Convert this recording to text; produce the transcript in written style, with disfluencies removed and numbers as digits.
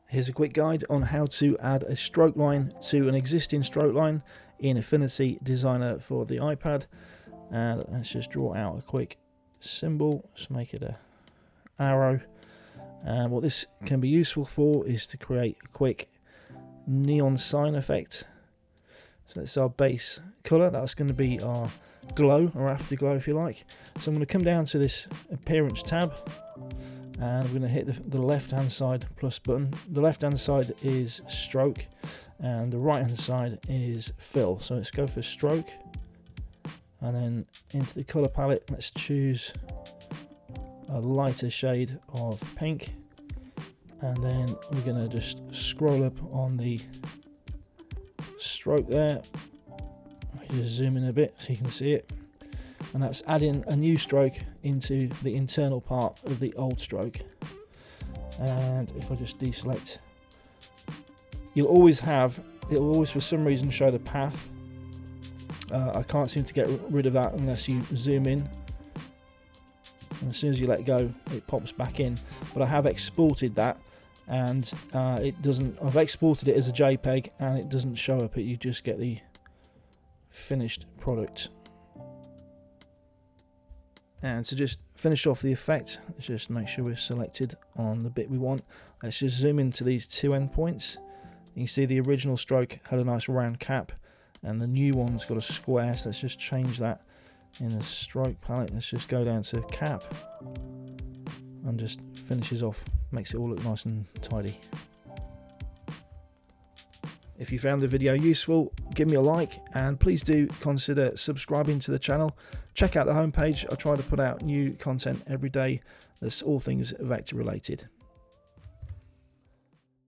Here's a quick guide on how to add a stroke line to an existing stroke line in Affinity Designer for the iPad. And let's just draw out a quick symbol, just make it a arrow. And what this can be useful for is to create a quick neon sign effect. So that's our base colour, that's going to be our glow or afterglow if you like. So I'm going to come down to this appearance tab and I'm going to hit the left hand side plus button. The left hand side is stroke and the right hand side is fill. So let's go for stroke and then into the colour palette let's choose a lighter shade of pink, and then we're going to just scroll up on the stroke there. Just zoom in a bit so you can see it, and that's adding a new stroke into the internal part of the old stroke. And if I just deselect, it'll always for some reason show the path. I can't seem to get rid of that unless you zoom in, and as soon as you let go it pops back in. But I have exported that and it doesn't. I've exported it as a JPEG and it doesn't show up. You just get the finished product. And to just finish off the effect, let's just make sure we're selected on the bit we want. Let's just zoom into these two endpoints. You can see the original stroke had a nice round cap and the new one's got a square, so let's just change that in the stroke palette. Let's just go down to cap and just finishes off, makes it all look nice and tidy. If you found the video useful, give me a like and please do consider subscribing to the channel. Check out the homepage. I try to put out new content every day that's all things vector related.